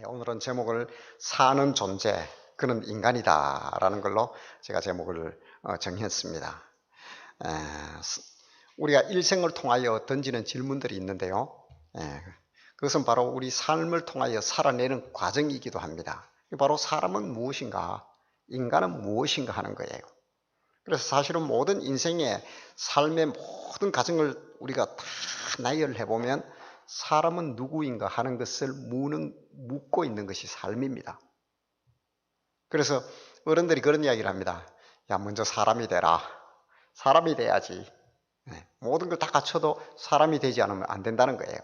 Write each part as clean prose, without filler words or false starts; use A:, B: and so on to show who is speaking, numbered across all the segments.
A: 오늘은 제목을 사는 존재, 그는 인간이다라는 걸로 제가 제목을 정했습니다. 에, 우리가 일생을 통하여 던지는 질문들이 있는데요. 그것은 바로 우리 삶을 통하여 살아내는 과정이기도 합니다. 바로 사람은 무엇인가, 인간은 무엇인가 하는 거예요. 그래서 사실은 모든 인생의 삶의 모든 과정을 우리가 다 나열해 보면 사람은 누구인가 하는 것을 묻고 있는 것이 삶입니다. 그래서 어른들이 그런 이야기를 합니다. 야, 먼저 사람이 되라. 사람이 돼야지. 모든 걸 다 갖춰도 사람이 되지 않으면 안 된다는 거예요.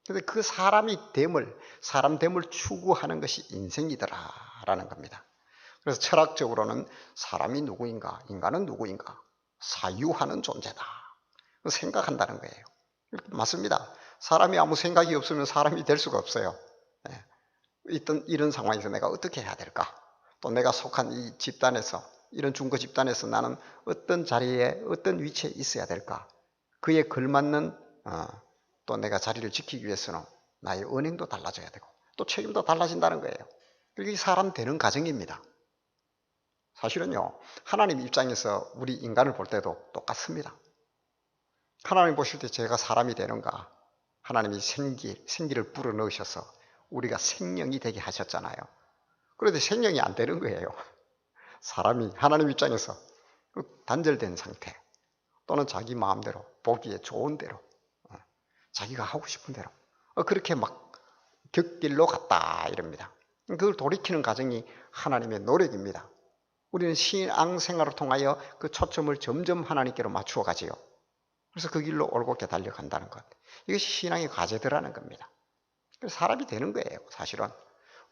A: 그런데 그 사람 됨을 추구하는 것이 인생이더라라는 겁니다. 그래서 철학적으로는 사람이 누구인가, 인간은 누구인가, 사유하는 존재다. 생각한다는 거예요. 맞습니다. 사람이 아무 생각이 없으면 사람이 될 수가 없어요. 이런 상황에서 내가 어떻게 해야 될까? 또 내가 속한 이 집단에서, 이런 중고 집단에서 나는 어떤 자리에, 어떤 위치에 있어야 될까? 그에 걸맞는 또 내가 자리를 지키기 위해서는 나의 언행도 달라져야 되고 또 책임도 달라진다는 거예요. 이게 사람 되는 과정입니다. 사실은요, 하나님 입장에서 우리 인간을 볼 때도 똑같습니다. 하나님 보실 때 제가 사람이 되는가? 하나님이 생기를 불어넣으셔서 우리가 생명이 되게 하셨잖아요. 그런데 생명이 안 되는 거예요. 사람이 하나님 입장에서 단절된 상태, 또는 자기 마음대로, 보기에 좋은 대로, 자기가 하고 싶은 대로 그렇게 막 곁길로 갔다 이럽니다. 그걸 돌이키는 과정이 하나님의 노력입니다. 우리는 신앙생활을 통하여 그 초점을 점점 하나님께로 맞추어 가지요. 그래서 그 길로 올곧게 달려간다는 것. 이것이 신앙의 과제들라는 겁니다. 그래서 사람이 되는 거예요, 사실은.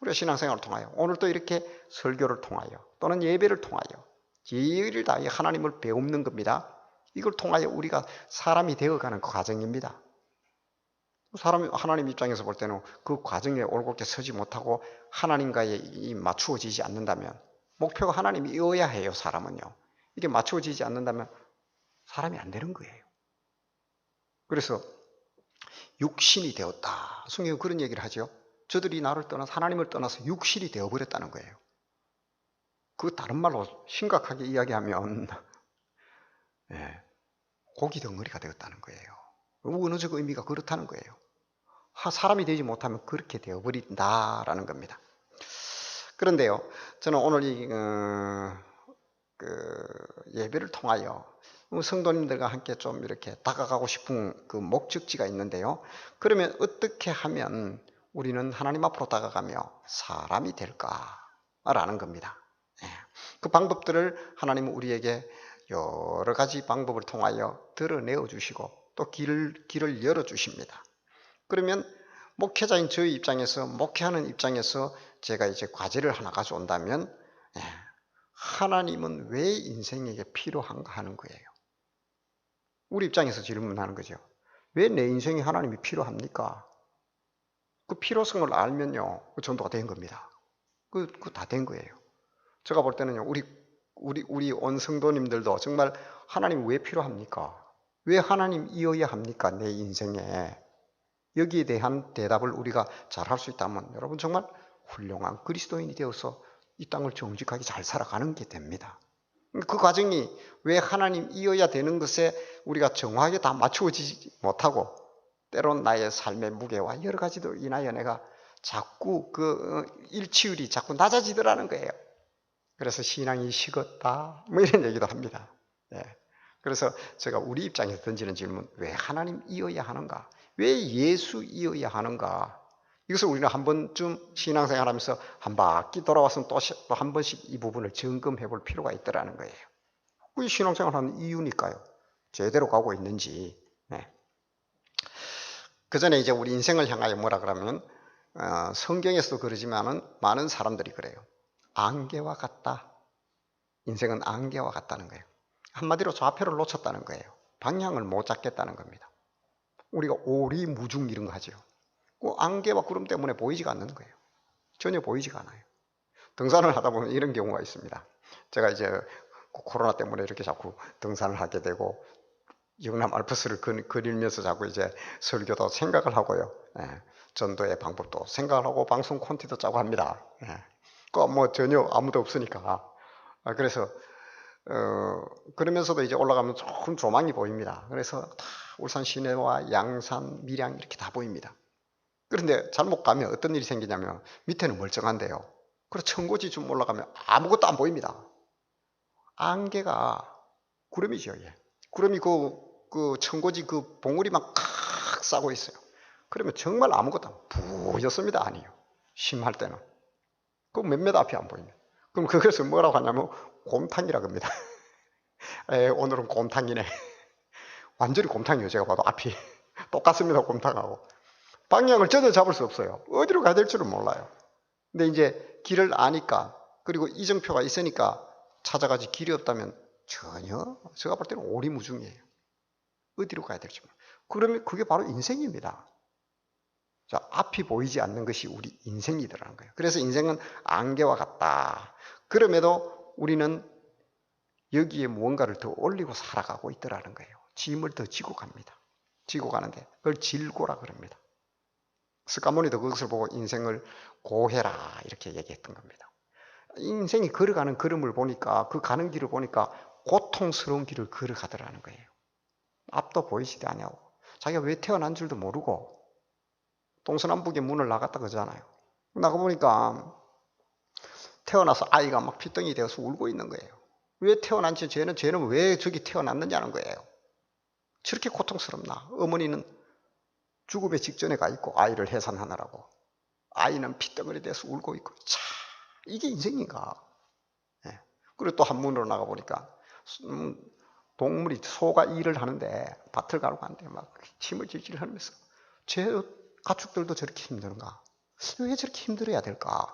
A: 우리가 신앙생활을 통하여, 오늘도 이렇게 설교를 통하여, 또는 예배를 통하여, 예의를 다해 하나님을 배우는 겁니다. 이걸 통하여 우리가 사람이 되어가는 그 과정입니다. 하나님 입장에서 볼 때는 그 과정에 올곧게 서지 못하고 하나님과의 맞추어지지 않는다면, 목표가 하나님이어야 해요, 사람은요. 이게 맞추어지지 않는다면 사람이 안 되는 거예요. 그래서 육신이 되었다. 성경은 그런 얘기를 하죠. 저들이 나를 떠나서 하나님을 떠나서 육신이 되어버렸다는 거예요. 그 다른 말로 심각하게 이야기하면 고기 덩어리가 되었다는 거예요. 은어적 의미가 그렇다는 거예요. 사람이 되지 못하면 그렇게 되어버린다라는 겁니다. 그런데요, 저는 오늘 예배를 통하여 성도님들과 함께 좀 이렇게 다가가고 싶은 그 목적지가 있는데요. 그러면 어떻게 하면 우리는 하나님 앞으로 다가가며 사람이 될까라는 겁니다. 그 방법들을 하나님은 우리에게 여러 가지 방법을 통하여 드러내어 주시고 또 길을 열어 주십니다. 그러면 목회자인 저희 입장에서, 목회하는 입장에서 제가 이제 과제를 하나 가져온다면, 하나님은 왜 인생에게 필요한가 하는 거예요. 우리 입장에서 질문하는 거죠. 왜 내 인생에 하나님이 필요합니까? 그 필요성을 알면요, 그 전도가 된 겁니다. 그 다 된 거예요. 제가 볼 때는요, 우리 온 성도님들도 정말 하나님 왜 필요합니까? 왜 하나님이어야 합니까? 내 인생에. 여기에 대한 대답을 우리가 잘 할 수 있다면 여러분 정말 훌륭한 그리스도인이 되어서 이 땅을 정직하게 잘 살아가는 게 됩니다. 그 과정이 왜 하나님이어야 되는 것에 우리가 정확하게 다 맞추어지지 못하고 때론 나의 삶의 무게와 여러 가지도 인하여 내가 자꾸 그 일치율이 자꾸 낮아지더라는 거예요. 그래서 신앙이 식었다 뭐 이런 얘기도 합니다. 그래서 제가 우리 입장에서 던지는 질문, 왜 하나님이어야 하는가? 왜 예수이어야 하는가? 이것을 우리는 한 번쯤 신앙생활하면서 한 바퀴 돌아와서 또 한 번씩 이 부분을 점검해 볼 필요가 있더라는 거예요. 그게 신앙생활하는 이유니까요. 제대로 가고 있는지. 그 전에 이제 우리 인생을 향하여 뭐라 그러면 성경에서도 그러지만은 많은 사람들이 그래요. 안개와 같다. 인생은 안개와 같다는 거예요. 한마디로 좌표를 놓쳤다는 거예요. 방향을 못 잡겠다는 겁니다. 우리가 오리무중 이런 거 하죠. 그 안개와 구름 때문에 보이지가 않는 거예요. 전혀 보이지가 않아요. 등산을 하다 보면 이런 경우가 있습니다. 제가 이제 코로나 때문에 이렇게 자꾸 등산을 하게 되고 영남 알프스를 그리면서 자꾸 이제 설교도 생각을 하고요. 전도의 방법도 생각을 하고 방송 콘텐츠도 짜고 합니다. 그 뭐 전혀 아무도 없으니까. 그래서 그러면서도 이제 올라가면 조금 조망이 보입니다. 그래서 다 울산 시내와 양산, 밀양 이렇게 다 보입니다. 그런데 잘못 가면 어떤 일이 생기냐면 밑에는 멀쩡한데요. 그리고 청고지 좀 올라가면 아무것도 안 보입니다. 안개가 구름이죠. 예. 구름이 그 청고지 그 봉우리만 칵 싸고 있어요. 그러면 정말 아무것도 부였습니다. 아니요. 심할 때는. 그 몇몇 앞이 안 보입니다. 그럼 그것을 뭐라고 하냐면 곰탕이라고 합니다. 오늘은 곰탕이네. 완전히 곰탕이에요. 제가 봐도 앞이. 똑같습니다. 곰탕하고. 방향을 전혀 잡을 수 없어요. 어디로 가야 될지를 몰라요. 근데 이제 길을 아니까, 그리고 이정표가 있으니까 찾아가지, 길이 없다면 전혀 제가 볼 때는 오리무중이에요. 어디로 가야 될지 몰라요. 그러면 그게 바로 인생입니다. 자, 앞이 보이지 않는 것이 우리 인생이더라는 거예요. 그래서 인생은 안개와 같다. 그럼에도 우리는 여기에 무언가를 더 올리고 살아가고 있더라는 거예요. 짐을 더 지고 갑니다. 지고 가는데 그걸 질고라 그럽니다. 스카모니도 그것을 보고 인생을 고해라 이렇게 얘기했던 겁니다. 인생이 걸어가는 걸음을 보니까, 그 가는 길을 보니까 고통스러운 길을 걸어가더라는 거예요. 앞도 보이지도 않냐고. 자기가 왜 태어난 줄도 모르고 동서남북의 문을 나갔다 그러잖아요. 나가보니까 태어나서 아이가 막 피덩이 되어서 울고 있는 거예요. 왜 태어난지, 쟤는 왜 저기 태어났느냐는 거예요. 저렇게 고통스럽나. 어머니는 죽음의 직전에 가 있고 아이를 해산하느라고, 아이는 피덩어리 돼서 울고 있고. 참, 이게 인생인가. 예. 그리고 또 한 문으로 나가보니까 동물이, 소가 일을 하는데 밭을 가러 가는데 막 침을 질질 흘리면서 제 가축들도 저렇게 힘든가? 왜 저렇게 힘들어야 될까?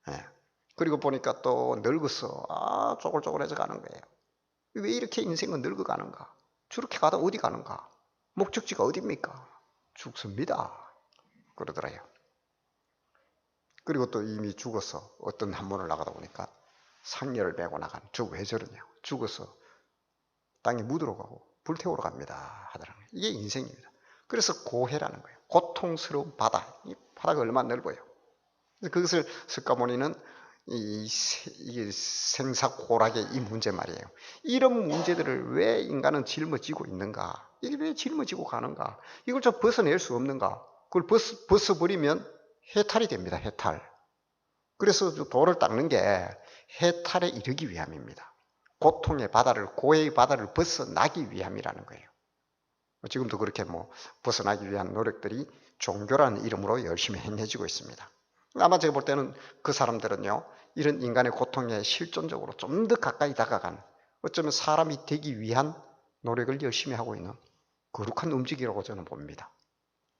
A: 예. 그리고 보니까 또 늙어서 쪼글쪼글해져 가는 거예요. 왜 이렇게 인생은 늙어가는가? 저렇게 가다 어디 가는가? 목적지가 어디입니까? 죽습니다. 그러더래요. 그리고 또 이미 죽어서 어떤 한문을 나가다 보니까 상여를 메고 나간, 저 왜 저러냐고. 죽어서 땅에 묻으러 가고 불태우러 갑니다 하더라고요. 이게 인생입니다. 그래서 고해라는 거예요. 고통스러운 바다. 이 바다가 얼마나 넓어요. 그것을 스카모니는 이게 생사고락의 이 문제 말이에요. 이런 문제들을 왜 인간은 짊어지고 있는가? 이게 왜 짊어지고 가는가? 이걸 좀 벗어낼 수 없는가? 그걸 벗어버리면 해탈이 됩니다. 해탈. 그래서 도를 닦는 게 해탈에 이르기 위함입니다. 고통의 바다를, 고해의 바다를 벗어나기 위함이라는 거예요. 지금도 그렇게 벗어나기 위한 노력들이 종교라는 이름으로 열심히 행해지고 있습니다. 아마 제가 볼 때는 그 사람들은요, 이런 인간의 고통에 실존적으로 좀 더 가까이 다가간, 어쩌면 사람이 되기 위한 노력을 열심히 하고 있는 거룩한 움직이라고 저는 봅니다.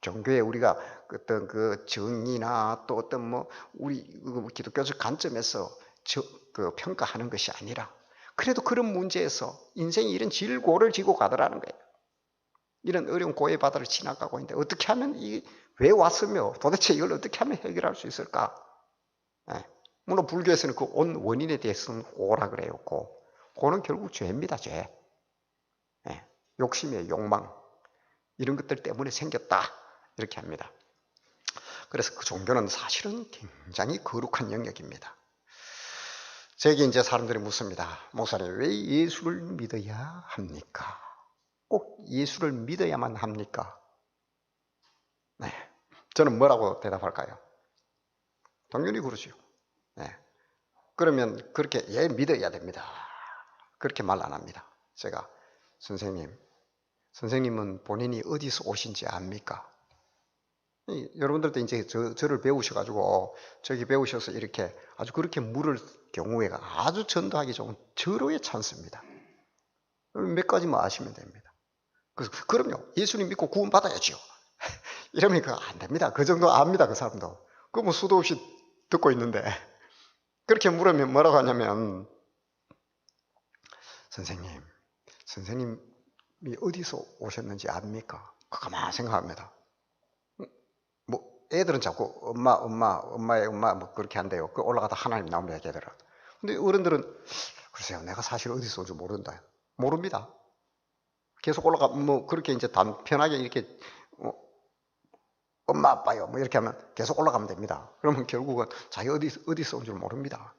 A: 종교에 우리가 어떤 그 정의나 또 어떤 우리 기독교적 관점에서 평가하는 것이 아니라, 그래도 그런 문제에서 인생이 이런 질고를 지고 가더라는 거예요. 이런 어려운 고해 바다를 지나가고 있는데 어떻게 하면 왜 왔으며 도대체 이걸 어떻게 하면 해결할 수 있을까? 물론 불교에서는 그 온 원인에 대해서는 고라 그래요. 고는 결국 죄입니다. 죄. 욕심의 욕망, 이런 것들 때문에 생겼다 이렇게 합니다. 그래서 그 종교는 사실은 굉장히 거룩한 영역입니다. 제게 이제 사람들이 묻습니다. 목사님, 왜 예수를 믿어야 합니까? 꼭 예수를 믿어야만 합니까? 네. 저는 뭐라고 대답할까요? 당연히 그러죠. 네. 그러면 그렇게 믿어야 됩니다. 그렇게 말 안 합니다. 제가 선생님은 본인이 어디서 오신지 압니까? 여러분들도 이제 저를 배우셔가지고 저기 배우셔서 이렇게 아주 그렇게 물을 경우에가 아주 전도하기 좋은 절호의 찬스입니다. 몇 가지만 아시면 됩니다. 그래서 그럼요, 예수님 믿고 구원 받아야죠. 이러면 그거 안 됩니다. 그 정도 압니다, 그 사람도. 그거 수도 없이 듣고 있는데. 그렇게 물으면 뭐라고 하냐면, 선생님이 어디서 오셨는지 압니까? 가만히 생각합니다. 애들은 자꾸 엄마의 엄마 그렇게 한대요. 그 올라가다 하나님 나오면 얘기하더라. 근데 어른들은 글쎄요, 내가 사실 어디서 온지 모른다. 모릅니다. 계속 올라가 그렇게 이제 단편하게 이렇게 엄마 아빠요 뭐 이렇게 하면 계속 올라가면 됩니다. 그러면 결국은 자기 어디서 온 줄 모릅니다.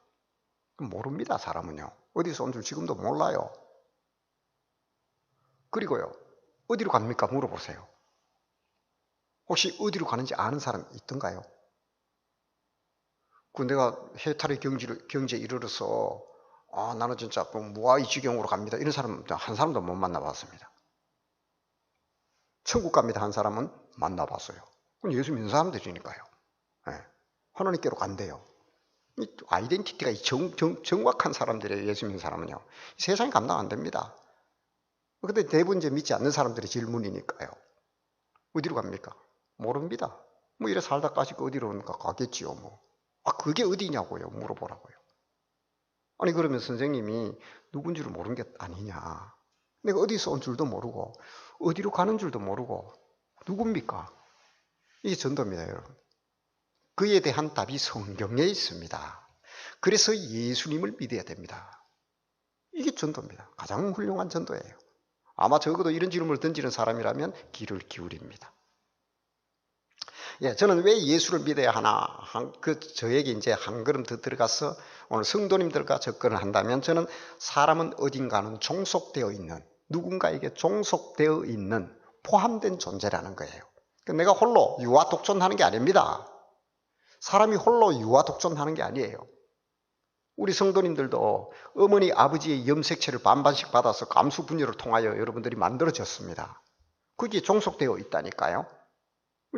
A: 모릅니다. 사람은요. 어디서 온 줄 지금도 몰라요. 그리고요, 어디로 갑니까? 물어보세요. 혹시 어디로 가는지 아는 사람 있던가요? 내가 해탈의 경지에 이르러서 나는 진짜 무아의 지경으로 갑니다, 이런 사람 한 사람도 못 만나봤습니다. 천국 갑니다 한 사람은 만나봤어요. 그건 예수 믿는 사람들이니까요. 네. 하나님께로 간대요. 이 아이덴티티가 정확한 사람들이에요. 예수 믿는 사람은요. 세상에 감당 안 됩니다. 근데 대부분 이제 믿지 않는 사람들의 질문이니까요. 어디로 갑니까? 모릅니다. 뭐 이래 살다 까짓거 어디로 오는가 가겠지요 뭐. 그게 어디냐고요 물어보라고요. 아니 그러면 선생님이 누군지를 모르는 게 아니냐. 내가 어디서 온 줄도 모르고 어디로 가는 줄도 모르고 누굽니까? 이게 전도입니다 여러분. 그에 대한 답이 성경에 있습니다. 그래서 예수님을 믿어야 됩니다. 이게 전도입니다. 가장 훌륭한 전도예요. 아마 적어도 이런 질문을 던지는 사람이라면 귀를 기울입니다. 저는 왜 예수를 믿어야 하나? 저에게 이제 한 걸음 더 들어가서 오늘 성도님들과 접근을 한다면 저는 사람은 어딘가는 종속되어 있는, 누군가에게 종속되어 있는 포함된 존재라는 거예요. 내가 홀로 유아독존하는 게 아닙니다. 사람이 홀로 유아독존하는 게 아니에요. 우리 성도님들도 어머니 아버지의 염색체를 반반씩 받아서 감수분열을 통하여 여러분들이 만들어졌습니다. 그게 종속되어 있다니까요.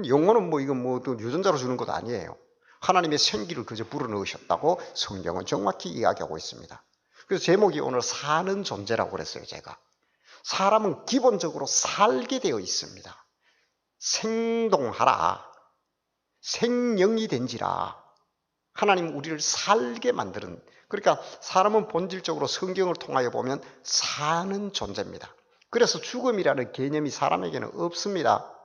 A: 영혼은 이건 유전자로 주는 것도 아니에요. 하나님의 생기를 그저 불어넣으셨다고 성경은 정확히 이야기하고 있습니다. 그래서 제목이 오늘 사는 존재라고 그랬어요. 제가 사람은 기본적으로 살게 되어 있습니다. 생동하라, 생명이 된지라. 하나님 우리를 살게 만드는, 그러니까 사람은 본질적으로 성경을 통하여 보면 사는 존재입니다. 그래서 죽음이라는 개념이 사람에게는 없습니다.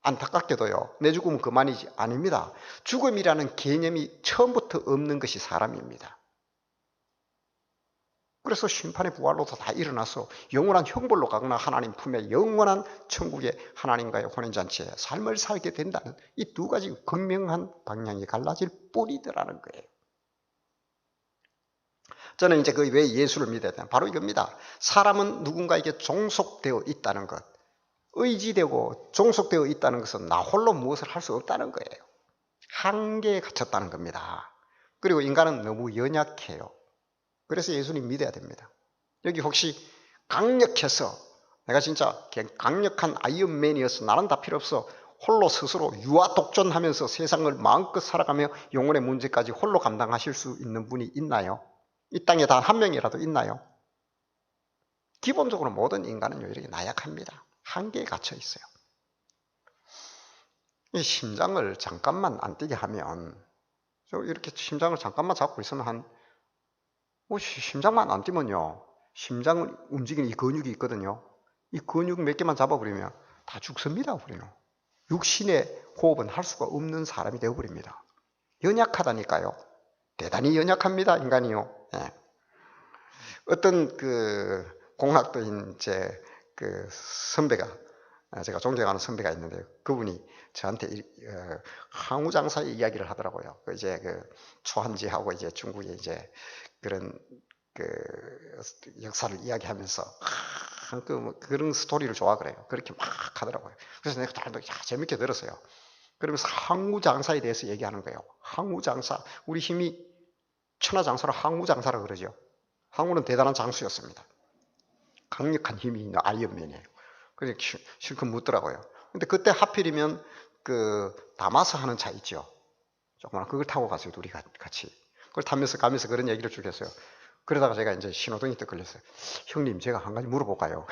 A: 안타깝게도요, 내 죽으면 그만이지, 아닙니다. 죽음이라는 개념이 처음부터 없는 것이 사람입니다. 그래서 심판의 부활로도 다 일어나서 영원한 형벌로 가거나 하나님 품에 영원한 천국의 하나님과의 혼인잔치에 삶을 살게 된다는 이 두 가지 극명한 방향이 갈라질 뿐이더라는 거예요. 저는 이제 왜 예수를 믿어야 되나? 바로 이겁니다. 사람은 누군가에게 종속되어 있다는 것, 의지되고 종속되어 있다는 것은 나 홀로 무엇을 할 수 없다는 거예요. 한계에 갇혔다는 겁니다. 그리고 인간은 너무 연약해요. 그래서 예수님 믿어야 됩니다. 여기 혹시 강력해서 내가 진짜 강력한 아이언맨이어서 나는 다 필요 없어, 홀로 스스로 유아독존하면서 세상을 마음껏 살아가며 영혼의 문제까지 홀로 감당하실 수 있는 분이 있나요? 이 땅에 단 한 명이라도 있나요? 기본적으로 모든 인간은 이렇게 나약합니다. 한계에 갇혀 있어요. 이 심장을 잠깐만 안 뛰게 하면, 이렇게 심장을 잠깐만 잡고 있으면 심장만 안 뛰면요, 심장을 움직이는 이 근육이 있거든요. 이 근육 몇 개만 잡아버리면 다 죽습니다. 우리는 육신의 호흡은 할 수가 없는 사람이 되어버립니다. 연약하다니까요. 대단히 연약합니다, 인간이요. 예. 어떤 공학도인 선배가, 제가 존경하는 선배가 있는데 그분이 저한테 항우장사의 이야기를 하더라고요. 이제 초한지하고 이제 중국의 이제 그런 역사를 이야기하면서 그런 스토리를 좋아 그래요. 그렇게 막 하더라고요. 그래서 내가 재밌게 들었어요. 그러면서 항우장사에 대해서 얘기하는 거예요. 항우장사, 우리 힘이 천하장사로 항우장사라고 그러죠. 항우는 대단한 장수였습니다. 강력한 힘이 있는 아이언맨이에요. 그래서 실컷 묻더라고요. 근데 그때 하필이면 다마스 하는 차 있죠. 조그만 그걸 타고 갔어요. 둘이 같이. 그걸 타면서 가면서 그런 얘기를 쭉 했어요. 그러다가 제가 이제 신호등이 또 걸렸어요. 형님, 제가 한 가지 물어볼까요?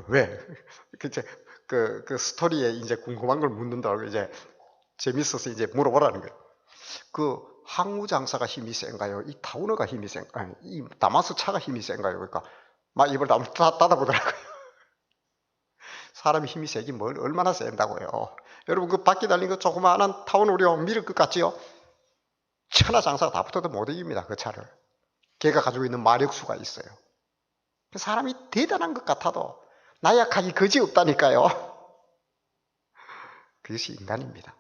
A: 왜? 그 스토리에 이제 궁금한 걸 묻는다고 이제 재밌어서 이제 물어보라는 거예요. 항우장사가 힘이 센가요? 이 타우너가 힘이 센가요? 이 다마스 차가 힘이 센가요? 그러니까 막 입을 닫아보더라고요. 사람이 힘이 세긴 얼마나 센다고요. 여러분 그 바퀴 달린 그 조그마한 타우너 우리가 밀을 것 같지요? 천하장사가 다 붙어도 못 이깁니다. 그 차를. 걔가 가지고 있는 마력수가 있어요. 사람이 대단한 것 같아도 나약하기 그지없다니까요. 그것이 인간입니다.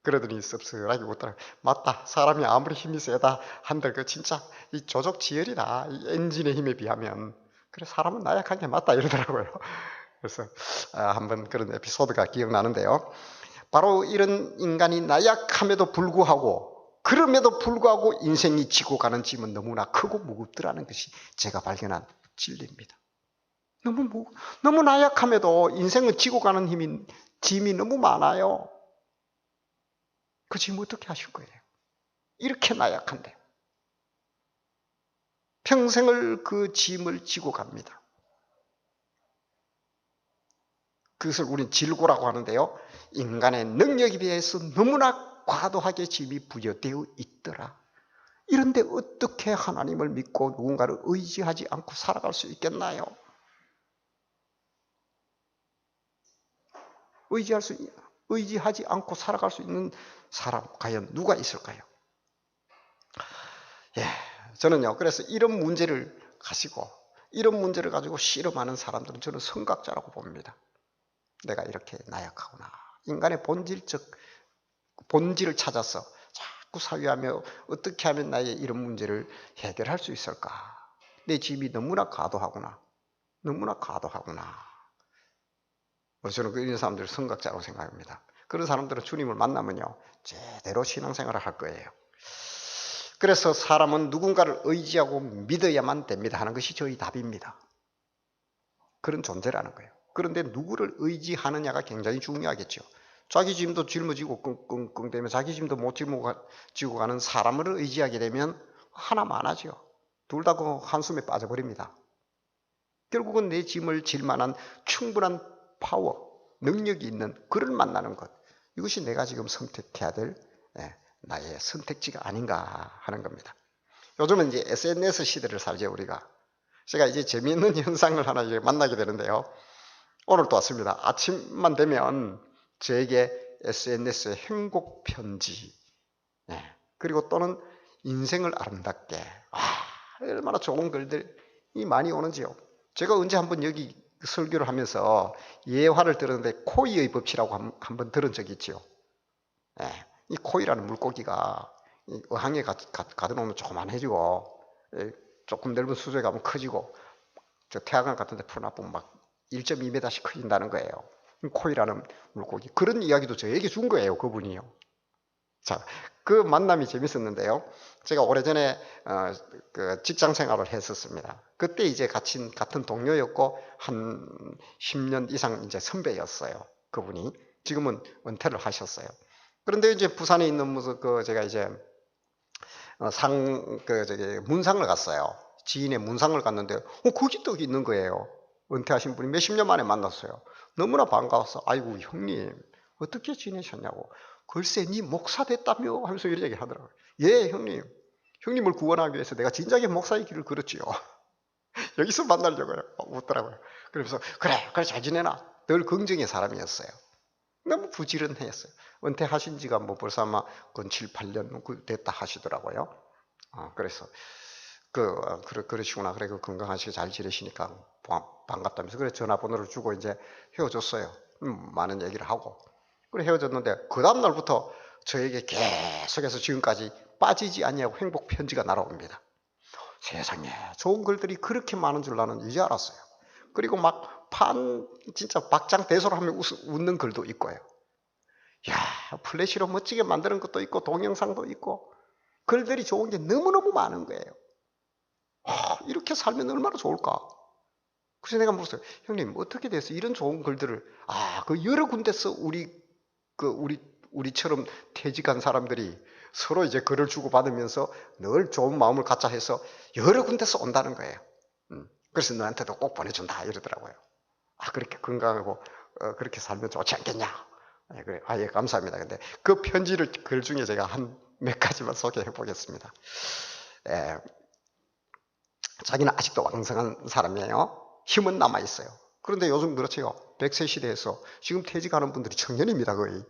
A: 그러더니 씁쓸하게 웃더라. 맞다. 사람이 아무리 힘이 세다 한들 그 진짜 이 조족지혈이다. 이 엔진의 힘에 비하면. 그래 사람은 나약한 게 맞다 이러더라고요. 그래서 한번 그런 에피소드가 기억나는데요. 바로 이런 인간이 나약함에도 불구하고 그럼에도 불구하고 인생이 지고 가는 짐은 너무나 크고 무겁더라는 것이 제가 발견한 진리입니다. 너무 나약함에도 인생을 지고 가는 짐이 너무 많아요. 그 짐 어떻게 하실 거예요? 이렇게 나약한데 평생을 그 짐을 지고 갑니다. 그것을 우리는 질고라고 하는데요. 인간의 능력에 비해서 너무나 과도하게 짐이 부여되어 있더라. 이런데 어떻게 하나님을 믿고 누군가를 의지하지 않고 살아갈 수 있겠나요? 의지하지 않고 살아갈 수 있는 사람 과연 누가 있을까요? 저는요. 그래서 이런 문제를 가지고 씨름하는 사람들은 저는 선각자라고 봅니다. 내가 이렇게 나약하구나. 인간의 본질을 찾아서 자꾸 사유하며 어떻게 하면 나의 이런 문제를 해결할 수 있을까? 내 짐이 너무나 과도하구나. 저는 이런 사람들을 선각자라고 생각합니다. 그런 사람들은 주님을 만나면요. 제대로 신앙생활을 할 거예요. 그래서 사람은 누군가를 의지하고 믿어야만 됩니다 하는 것이 저희 답입니다. 그런 존재라는 거예요. 그런데 누구를 의지하느냐가 굉장히 중요하겠죠. 자기 짐도 짊어지고 끙끙대며 자기 짐도 못 짊어지고 가는 사람을 의지하게 되면 하나만 하죠. 둘 다 그 한숨에 빠져버립니다. 결국은 내 짐을 질 만한 충분한 파워, 능력이 있는 그를 만나는 것. 이것이 내가 지금 선택해야 될 나의 선택지가 아닌가 하는 겁니다. 요즘은 이제 SNS 시대를 살죠, 우리가. 제가 이제 재미있는 현상을 하나 이제 만나게 되는데요. 오늘도 왔습니다. 아침만 되면 저에게 SNS에 행복 편지, 그리고 또는 인생을 아름답게, 얼마나 좋은 글들이 많이 오는지요. 제가 언제 한번 여기 설교를 하면서 예화를 들었는데 코이의 법칙이라고 한번 들은 적이 있죠. 이 코이라는 물고기가 어항에 가둬놓으면 조그만해지고 조금 넓은 수조에 가면 커지고 저 태양광 같은 데 풀어놔보면 막 1.2m씩 커진다는 거예요. 코이라는 물고기. 그런 이야기도 저에게 준 거예요, 그분이요. 자, 그 만남이 재밌었는데요. 제가 오래전에 그 직장 생활을 했었습니다. 그때 이제 같은 동료였고 한 10년 이상 이제 선배였어요. 그분이. 지금은 은퇴를 하셨어요. 그런데 이제 부산에 있는 무슨 제가 이제 문상을 갔어요. 지인의 문상을 갔는데 거기 또 있는 거예요. 은퇴하신 분이 몇십 년 만에 만났어요. 너무나 반가워서 아이고 형님 어떻게 지내셨냐고. 글쎄 네 목사 됐다며 하면서 이런 얘기 하더라고요. 예 형님. 형님을 구원하기 위해서 내가 진작에 목사의 길을 걸었지요. 여기서 만나려고요. 웃더라고요. 그러면서 그래 잘 지내나. 늘 긍정의 사람이었어요. 너무 부지런했어요. 은퇴하신 지가 뭐 벌써 아마 건 7, 8년 됐다 하시더라고요. 그래서 그러시구나. 그래 건강하시게 잘 지내시니까 반갑다면서 그래 전화번호를 주고 이제 헤어졌어요. 많은 얘기를 하고 그래 헤어졌는데 그 다음 날부터 저에게 계속해서 지금까지 빠지지 않냐고 행복 편지가 날아옵니다. 세상에 좋은 글들이 그렇게 많은 줄 나는 이제 알았어요. 그리고 막 진짜 박장대소를 하며 웃는 글도 있고요. 야, 플래시로 멋지게 만드는 것도 있고 동영상도 있고 글들이 좋은 게 너무너무 많은 거예요. 이렇게 살면 얼마나 좋을까? 그래서 내가 물었어요. 형님 어떻게 돼서 이런 좋은 글들을 그 여러 군데서 우리처럼 퇴직한 사람들이 서로 이제 글을 주고받으면서 늘 좋은 마음을 갖자 해서 여러 군데서 온다는 거예요. 그래서 너한테도 꼭 보내준다 이러더라고요. 그렇게 건강하고 그렇게 살면 좋지 않겠냐? 그래. 예, 감사합니다. 근데 그 편지를 글 중에 제가 한 몇 가지만 소개해 보겠습니다. 자기는 아직도 왕성한 사람이에요. 힘은 남아 있어요. 그런데 요즘 그렇죠. 100세 시대에서 지금 퇴직하는 분들이 청년입니다, 거의.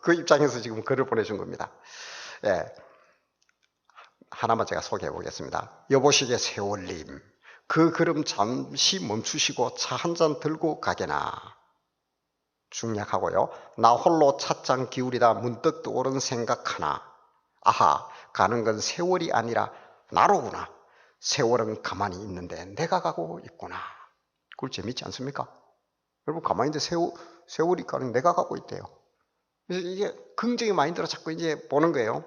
A: 그 입장에서 지금 글을 보내준 겁니다. 하나만 제가 소개해 보겠습니다. 여보시게 세월님, 그 걸음 잠시 멈추시고 차 한 잔 들고 가게나. 중략하고요. 나 홀로 찻잔 기울이다 문득 떠오른 생각 하나. 아하, 가는 건 세월이 아니라 나로구나. 세월은 가만히 있는데 내가 가고 있구나. 그걸 재밌지 않습니까? 여러분 가만히 있는데 세월이 가는 내가 가고 있대요. 그래서 이게 긍정의 마인드로 자꾸 이제 보는 거예요.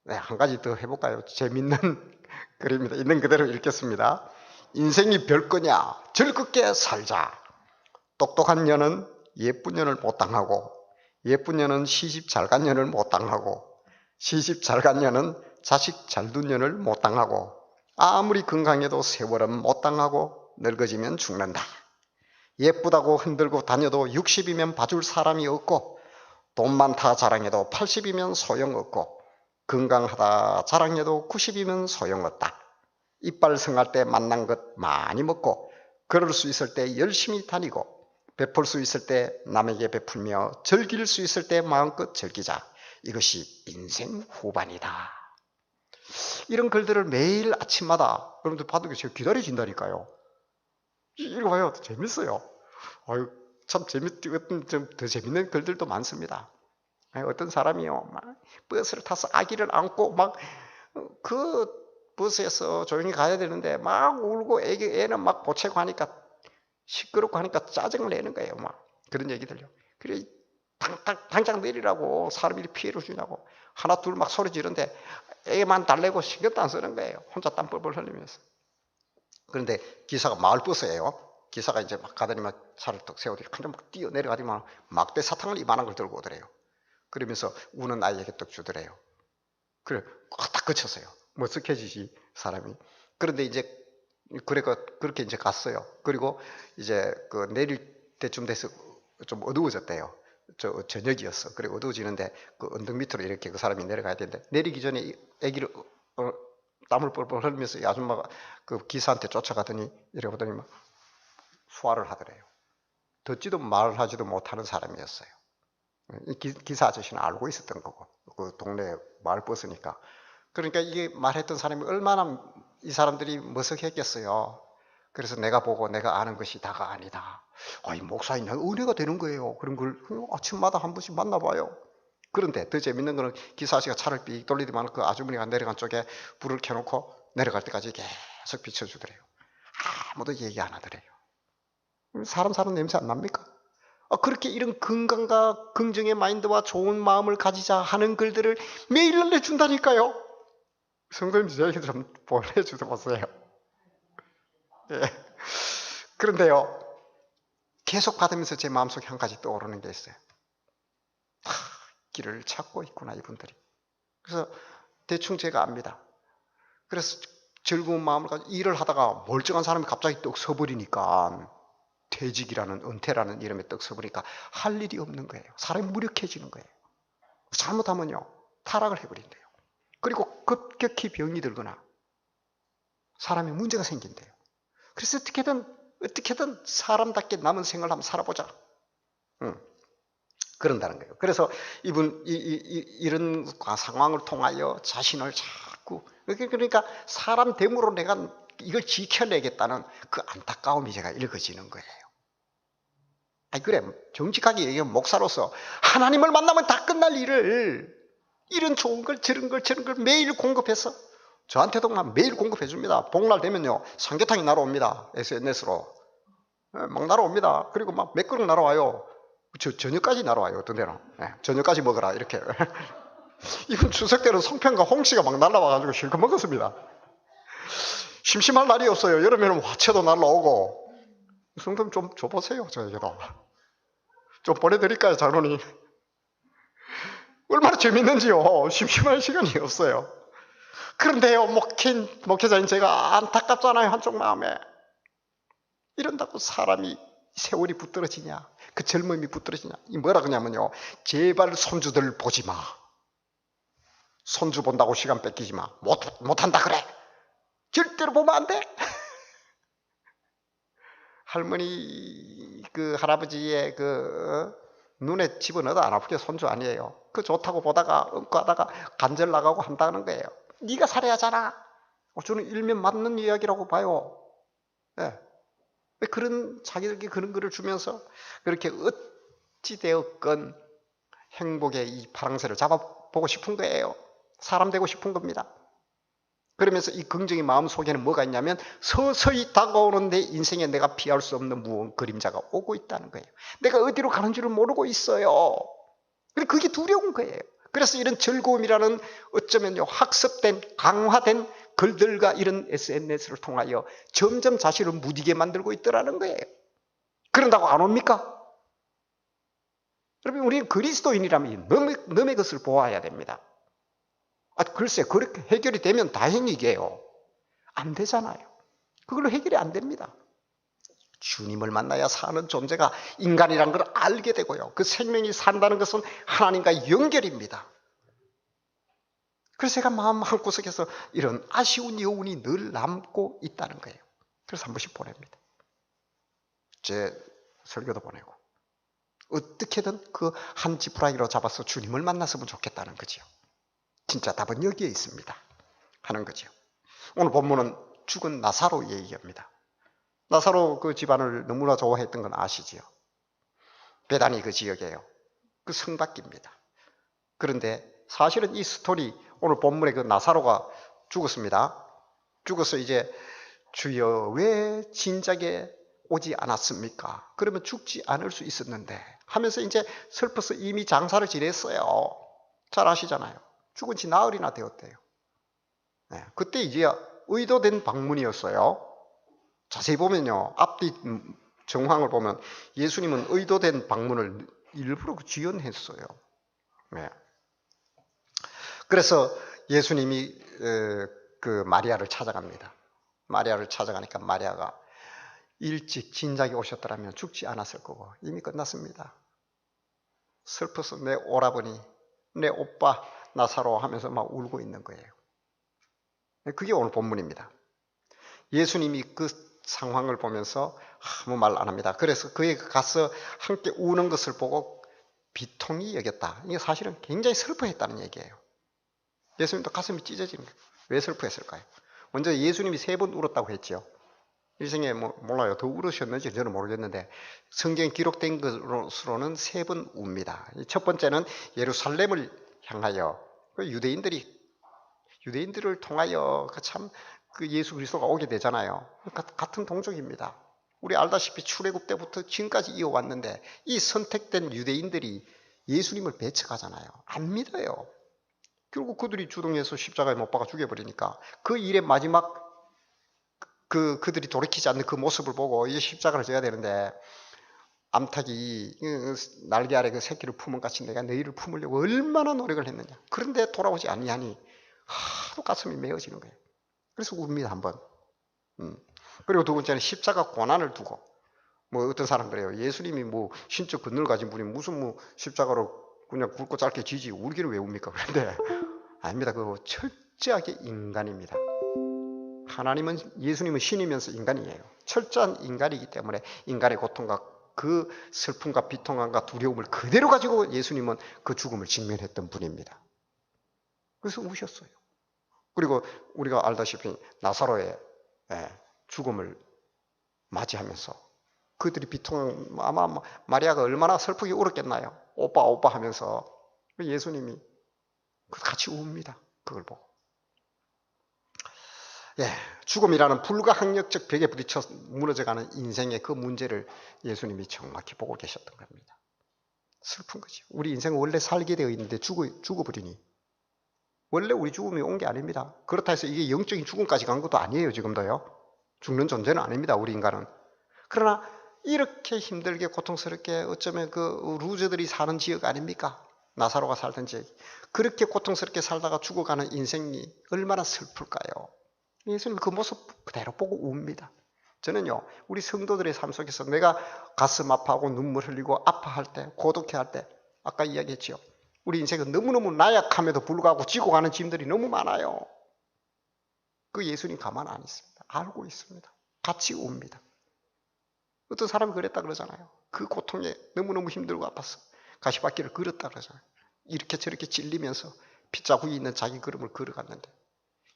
A: 네, 한 가지 더 해볼까요? 재밌는 글입니다. 있는 그대로 읽겠습니다. 인생이 별거냐? 즐겁게 살자. 똑똑한 년은 예쁜 년을 못 당하고, 예쁜 년은 시집 잘 간 년을 못 당하고, 시집 잘 간 년은 자식 잘 둔 년을 못 당하고, 아무리 건강해도 세월은 못 당하고 늙어지면 죽는다. 예쁘다고 흔들고 다녀도 60이면 봐줄 사람이 없고, 돈 많다 자랑해도 80이면 소용없고, 건강하다 자랑해도 90이면 소용없다. 이빨 성할 때 만난 것 많이 먹고, 걸을 수 있을 때 열심히 다니고, 베풀 수 있을 때 남에게 베풀며 즐길 수 있을 때 마음껏 즐기자. 이것이 인생 후반이다. 이런 글들을 매일 아침마다 여러분들 받는 게 제가 기다려진다니까요. 읽어봐요. 재밌어요. 아유, 참 좀 더 재밌는 글들도 많습니다. 어떤 사람이요, 막 버스를 타서 아기를 안고 막 그 버스에서 조용히 가야 되는데 막 울고 애는 막 보채고 하니까 시끄럽고 하니까 짜증을 내는 거예요. 막 그런 얘기들요. 그래 당장 내리라고 사람들이 피해를 주냐고 하나 둘 막 소리 지르는데 애만 달래고 신경도 안 쓰는 거예요. 혼자 땀 뻘뻘 흘리면서. 그런데 기사가 마을버스예요. 기사가 이제 막 가더니만 차를 딱 세우더니 그냥 막 뛰어 내려가더니만 막대 사탕을 이만한 걸 들고 오더래요. 그러면서 우는 아이에게 떡 주더래요. 그래, 딱 그쳤어요. 머쓱해지지 사람이. 그런데 이제 그렇게 이제 갔어요. 그리고 이제 그 내릴 때쯤 돼서 좀 어두워졌대요. 저녁이었어. 그래 어두워지는데 그 언덕 밑으로 이렇게 그 사람이 내려가야 되는데 내리기 전에 아기를 땀을 뻘뻘 흘리면서 이 아줌마가 그 기사한테 쫓아가더니 이래 보더니 막 수화를 하더래요. 듣지도 말하지도 못하는 사람이었어요. 기사 아저씨는 알고 있었던 거고 그 동네 마을버스니까. 그러니까 이게 말했던 사람이 얼마나 이 사람들이 머쓱했겠어요. 그래서 내가 보고 내가 아는 것이 다가 아니다. 이 목사님 은혜가 되는 거예요. 그런 걸 아침마다 한 번씩 만나봐요. 그런데 더 재밌는 거는 기사 아저씨가 차를 삑 돌리더만 그 아주머니가 내려간 쪽에 불을 켜놓고 내려갈 때까지 계속 비춰주더래요. 아무도 얘기 안 하더래요. 사람 사는 냄새 안 납니까? 그렇게 이런 건강과 긍정의 마인드와 좋은 마음을 가지자 하는 글들을 매일 알려준다니까요. 성도님 저에게 좀 보내주세요. 예. 그런데요, 계속 받으면서 제 마음속에 한 가지 떠오르는 게 있어요. 길을 찾고 있구나 이분들이. 그래서 대충 제가 압니다. 그래서 즐거운 마음을 가지고 일을 하다가 멀쩡한 사람이 갑자기 떡 서버리니까 퇴직이라는 은퇴라는 이름에 떡 서버리니까 할 일이 없는 거예요. 사람이 무력해지는 거예요. 잘못하면요 타락을 해버린대요. 그리고 급격히 병이 들거나 사람이 문제가 생긴대요. 그래서 어떻게든 사람답게 남은 생활을 한번 살아보자. 그런다는 거예요. 그래서 이런 상황을 통하여 자신을 자꾸 그러니까 사람 됨으로 내가 이걸 지켜내겠다는 그 안타까움이 제가 읽어지는 거예요. 그래 정직하게 얘기하면 목사로서 하나님을 만나면 다 끝날 일을 이런 좋은 걸 저런 걸 매일 공급해서 저한테도 매일 공급해 줍니다. 복날 되면요 삼계탕이 날아옵니다. SNS로 막 날아옵니다. 그리고 막 몇 그릇 날아와요. 저녁까지 날아와요. 어떤 데는 저녁까지 먹어라 이렇게. 이번 추석 때는 송편과 홍시가 막 날아와가지고 실컷 먹었습니다. 심심할 날이 없어요. 여름에는 화채도 날아오고. 성도 좀 줘보세요. 저에게도 좀 보내드릴까요, 장로님? 얼마나 재밌는지요. 심심할 시간이 없어요. 그런데요, 목회자인 제가 안타깝잖아요. 한쪽 마음에. 이런다고 사람이 세월이 붙들어지냐, 그 젊음이 붙들어지냐. 이 뭐라 그러냐면요, 제발 손주들 보지 마. 손주 본다고 시간 뺏기지 마. 못한다 그래. 절대로 보면 안 돼. 할머니 그 할아버지의 그 눈에 집어넣어도 안 아프게 손주 아니에요. 그 좋다고 보다가 하다가 간절 나가고 한다는 거예요. 네가 살아야잖아. 저는 일면 맞는 이야기라고 봐요. 네. 그런 자기들에게 그런 글을 주면서 그렇게 어찌되었건 행복의 이 파랑새를 잡아보고 싶은 거예요. 사람 되고 싶은 겁니다. 그러면서 이 긍정의 마음 속에는 뭐가 있냐면 서서히 다가오는 내 인생에 내가 피할 수 없는 무언 그림자가 오고 있다는 거예요. 내가 어디로 가는 줄을 모르고 있어요. 그게 두려운 거예요. 그래서 이런 즐거움이라는 어쩌면요 학습된 강화된 글들과 이런 SNS를 통하여 점점 자신을 무디게 만들고 있더라는 거예요. 그런다고 안 옵니까? 여러분 우리는 그리스도인이라면 남의 것을 보아야 됩니다. 글쎄 그렇게 해결이 되면 다행이게요. 안 되잖아요. 그걸로 해결이 안 됩니다. 주님을 만나야 사는 존재가 인간이라는 걸 알게 되고요. 그 생명이 산다는 것은 하나님과의 연결입니다. 그래서 제가 마음 한구석에서 이런 아쉬운 여운이 늘 남고 있다는 거예요. 그래서 한 번씩 보냅니다. 제 설교도 보내고 어떻게든 그 한 지푸라기로 잡아서 주님을 만났으면 좋겠다는 거죠. 진짜 답은 여기에 있습니다 하는 거죠. 오늘 본문은 죽은 나사로 얘기합니다. 나사로 그 집안을 너무나 좋아했던 건 아시지요? 베다니 그 지역이에요. 그 성밖입니다. 그런데 사실은 이 스토리 오늘 본문에 그 나사로가 죽었습니다. 죽어서 이제 주여 왜 진작에 오지 않았습니까? 그러면 죽지 않을 수 있었는데 하면서 이제 슬퍼서 이미 장사를 지냈어요. 잘 아시잖아요. 죽은 지 나흘이나 되었대요. 네, 그때 이제 의도된 방문이었어요. 자세히 보면요. 앞뒤 정황을 보면 예수님은 의도된 방문을 일부러 지연했어요. 네. 그래서 예수님이 그 마리아를 찾아갑니다. 마리아를 찾아가니까 마리아가 일찍 진작에 오셨더라면 죽지 않았을 거고 이미 끝났습니다. 슬퍼서 내 오라버니, 내 오빠 나사로 하면서 막 울고 있는 거예요. 그게 오늘 본문입니다. 예수님이 그 상황을 보면서 아무 말 안 합니다. 그래서 그에 가서 함께 우는 것을 보고 비통히 여겼다. 이게 사실은 굉장히 슬퍼했다는 얘기예요. 예수님도 가슴이 찢어지는 거예요. 왜 슬퍼했을까요? 먼저 예수님이 3번 울었다고 했죠. 일생에 몰라요. 더 울으셨는지 저는 모르겠는데 성경에 기록된 것으로는 3번 웁니다. 첫 번째는 예루살렘을 향하여 유대인들을 통하여 그 예수 그리스도가 오게 되잖아요. 같은 동족입니다. 우리 알다시피 출애굽 때부터 지금까지 이어왔는데 이 선택된 유대인들이 예수님을 배척하잖아요. 안 믿어요. 결국 그들이 주동해서 십자가에 못 박아 죽여버리니까 그 일의 마지막 그들이 돌이키지 않는 그 모습을 보고 이 십자가를 져야 되는데 암탉이 날개 아래 그 새끼를 품은 같이 내가 너희를 품으려고 얼마나 노력을 했느냐. 그런데 돌아오지 아니하니 하도 가슴이 메어지는 거예요. 그래서 웁니다 한번. 그리고 두 번째는 십자가 고난을 두고 어떤 사람 그래요. 예수님이 신적 근능을 가진 분이 무슨 십자가로 그냥 굵고 짧게 지지 울기를 왜 웁니까? 그런데 아닙니다. 그거 철저하게 인간입니다. 예수님은 신이면서 인간이에요. 철저한 인간이기 때문에 인간의 고통과 그 슬픔과 비통함과 두려움을 그대로 가지고 예수님은 그 죽음을 직면했던 분입니다. 그래서 우셨어요. 그리고 우리가 알다시피 나사로의 죽음을 맞이하면서 그들이 아마 마리아가 얼마나 슬프게 울었겠나요? 오빠 하면서 예수님이 같이 웁니다. 그걸 보고. 죽음이라는 불가항력적 벽에 부딪혀 무너져가는 인생의 그 문제를 예수님이 정확히 보고 계셨던 겁니다. 슬픈 거죠. 우리 인생은 원래 살게 되어 있는데 죽어버리니 원래 우리 죽음이 온 게 아닙니다. 그렇다 해서 이게 영적인 죽음까지 간 것도 아니에요. 지금도요. 죽는 존재는 아닙니다. 우리 인간은. 그러나 이렇게 힘들게 고통스럽게 어쩌면 그 루저들이 사는 지역 아닙니까? 나사로가 살던 지역. 그렇게 고통스럽게 살다가 죽어가는 인생이 얼마나 슬플까요? 예수님 그 모습 그대로 보고 웁니다. 저는요, 우리 성도들의 삶 속에서 내가 가슴 아파하고 눈물 흘리고 아파할 때, 고독해할 때, 아까 이야기했죠. 우리 인생은 너무너무 나약함에도 불구하고 지고 가는 짐들이 너무 많아요. 그 예수님 가만 안 있습니다. 알고 있습니다. 같이 웁니다. 어떤 사람이 그랬다 그러잖아요. 그 고통에 너무너무 힘들고 아팠어. 가시밭길을 걸었다 그러잖아요. 이렇게 저렇게 찔리면서 핏자국이 있는 자기 걸음을 걸어갔는데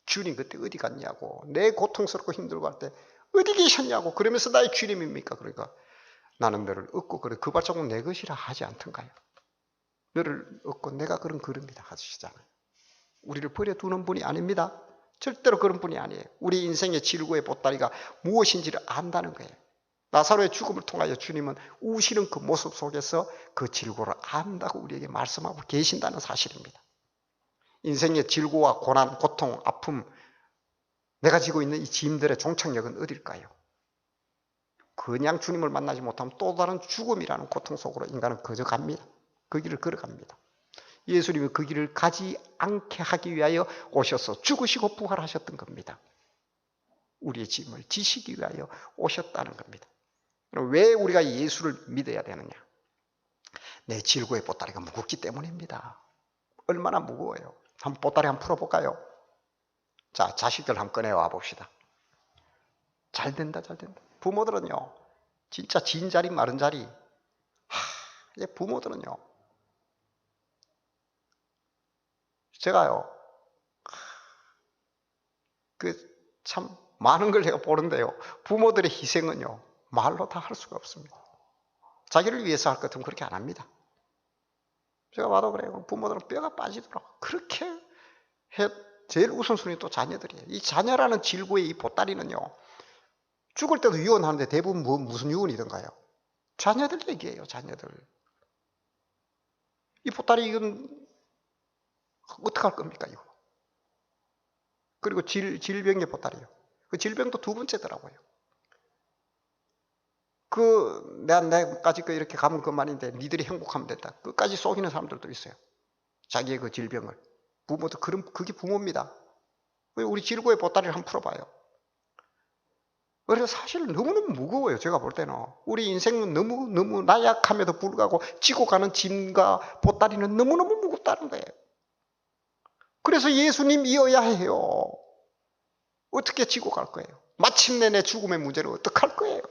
A: 주님 그때 어디 갔냐고, 내 고통스럽고 힘들고 할 때 어디 계셨냐고, 그러면서 나의 주님입니까? 그러니까 나는 너를 얻고 그래 그 발자국 내 것이라 하지 않던가요? 너를 얻고 내가 그런 그럽니다 하시잖아요. 우리를 버려두는 분이 아닙니다. 절대로 그런 분이 아니에요. 우리 인생의 질고의 보따리가 무엇인지를 안다는 거예요. 나사로의 죽음을 통하여 주님은 우시는 그 모습 속에서 그 질고를 안다고 우리에게 말씀하고 계신다는 사실입니다. 인생의 질고와 고난, 고통, 아픔, 내가 지고 있는 이 짐들의 종착역은 어딜까요? 그냥 주님을 만나지 못하면 또 다른 죽음이라는 고통 속으로 인간은 거저 갑니다. 그 길을 걸어갑니다. 예수님이 그 길을 가지 않게 하기 위하여 오셔서 죽으시고 부활하셨던 겁니다. 우리의 짐을 지시기 위하여 오셨다는 겁니다. 왜 우리가 예수를 믿어야 되느냐? 내 질고의 보따리가 무겁기 때문입니다. 얼마나 무거워요. 한번 보따리 한번 풀어볼까요? 자, 자식들 한번 꺼내와 봅시다. 잘 된다, 잘 된다. 부모들은요, 진짜 진 자리 마른 자리. 부모들은요, 제가요, 참 많은 걸 제가 보는데요, 부모들의 희생은요, 말로 다 할 수가 없습니다. 자기를 위해서 할 것 같으면 그렇게 안 합니다. 제가 봐도 그래요. 부모들은 뼈가 빠지더라고. 그렇게 해, 제일 우선순위 또 자녀들이에요. 이 자녀라는 질고의 이 보따리는요, 죽을 때도 유언하는데 대부분 무슨 유언이던가요? 자녀들 얘기예요, 자녀들. 이 보따리 이건 어떡할 겁니까, 이거? 그리고 질병의 보따리요. 그 질병도 두 번째더라고요. 내까지 이렇게 가면 그만인데 니들이 행복하면 된다. 끝까지 속이는 사람들도 있어요. 자기의 그 질병을. 부모도 그게 부모입니다. 우리 질고의 보따리를 한번 풀어봐요. 그래서 사실 너무너무 무거워요. 제가 볼 때는. 우리 인생은 너무 나약함에도 불구하고 지고 가는 짐과 보따리는 너무너무 무겁다는 거예요. 그래서 예수님이어야 해요. 어떻게 지고 갈 거예요? 마침내 내 죽음의 문제를 어떻게 할 거예요?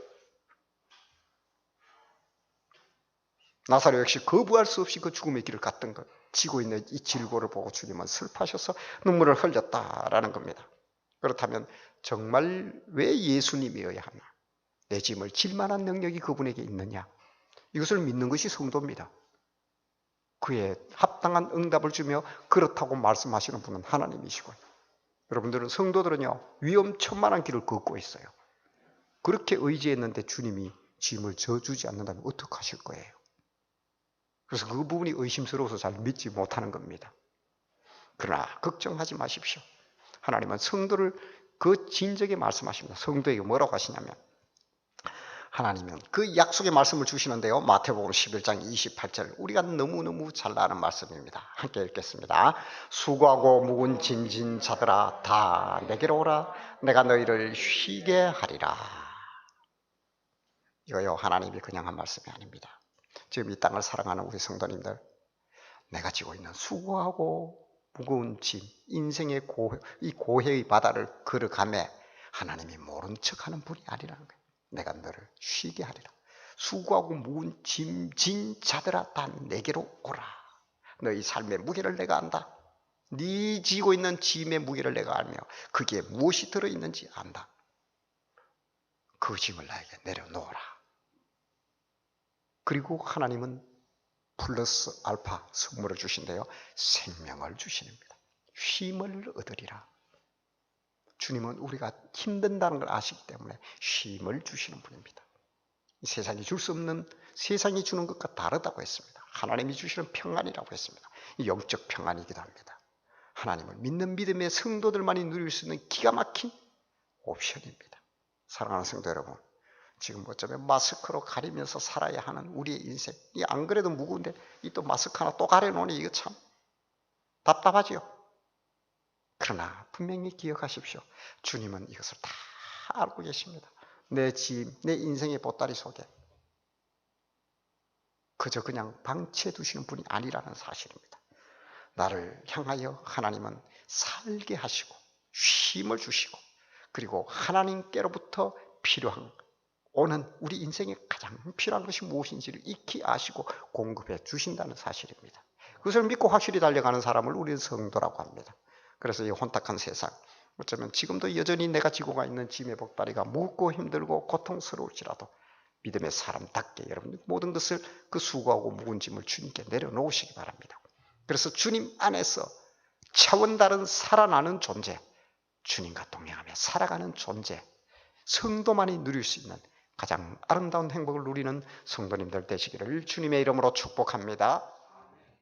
A: 나사로 역시 거부할 수 없이 그 죽음의 길을 갔던 것, 지고 있는 이 질고를 보고 주님은 슬퍼하셔서 눈물을 흘렸다라는 겁니다. 그렇다면 정말 왜 예수님이어야 하나? 내 짐을 질 만한 능력이 그분에게 있느냐? 이것을 믿는 것이 성도입니다. 그에 합당한 응답을 주며 그렇다고 말씀하시는 분은 하나님이시고요. 여러분들은 성도들은요, 위험천만한 길을 걷고 있어요. 그렇게 의지했는데 주님이 짐을 져주지 않는다면 어떡하실 거예요? 그래서 그 부분이 의심스러워서 잘 믿지 못하는 겁니다. 그러나 걱정하지 마십시오. 하나님은 성도를 그 진적에 말씀하십니다. 성도에게 뭐라고 하시냐면, 하나님은 그 약속의 말씀을 주시는데요, 마태복음 11장 28절, 우리가 너무너무 잘 아는 말씀입니다. 함께 읽겠습니다. 수고하고 무거운 짐진 자들아 다 내게로 오라. 내가 너희를 쉬게 하리라. 이거요, 하나님이 그냥 한 말씀이 아닙니다. 지금 이 땅을 사랑하는 우리 성도님들, 내가 지고 있는 수고하고 무거운 짐, 인생의 이 고해의 바다를 걸어가매 하나님이 모른 척하는 분이 아니라는 거예요. 내가 너를 쉬게 하리라. 수고하고 무거운 짐진 자들아 다 내게로 오라. 너희 삶의 무게를 내가 안다. 네 지고 있는 짐의 무게를 내가 알며 그게 무엇이 들어있는지 안다. 그 짐을 나에게 내려놓으라. 그리고 하나님은 플러스 알파 선물을 주신대요. 생명을 주십니다. 쉼을 얻으리라. 주님은 우리가 힘든다는 걸 아시기 때문에 쉼을 주시는 분입니다. 이 세상이 줄 수 없는, 세상이 주는 것과 다르다고 했습니다. 하나님이 주시는 평안이라고 했습니다. 이 영적 평안이기도 합니다. 하나님을 믿는 믿음의 성도들만이 누릴 수 있는 기가 막힌 옵션입니다. 사랑하는 성도 여러분, 지금 어쩌면 마스크로 가리면서 살아야 하는 우리의 인생, 이 안 그래도 무거운데 이 또 마스크 하나 또 가려놓으니 이거 참 답답하죠. 그러나 분명히 기억하십시오. 주님은 이것을 다 알고 계십니다. 내 짐, 내 인생의 보따리 속에 그저 그냥 방치해 두시는 분이 아니라는 사실입니다. 나를 향하여 하나님은 살게 하시고 쉼을 주시고, 그리고 하나님께로부터 필요한, 오는 우리 인생에 가장 필요한 것이 무엇인지를 익히 아시고 공급해 주신다는 사실입니다. 그것을 믿고 확실히 달려가는 사람을 우리는 성도라고 합니다. 그래서 이 혼탁한 세상, 어쩌면 지금도 여전히 내가 지고 가 있는 짐의 보따리가 무겁고 힘들고 고통스러울지라도 믿음의 사람답게 여러분 모든 것을 그 수고하고 무거운 짐을 주님께 내려놓으시기 바랍니다. 그래서 주님 안에서 차원 다른 살아나는 존재, 주님과 동행하며 살아가는 존재, 성도만이 누릴 수 있는 가장 아름다운 행복을 누리는 성도님들 되시기를 주님의 이름으로 축복합니다.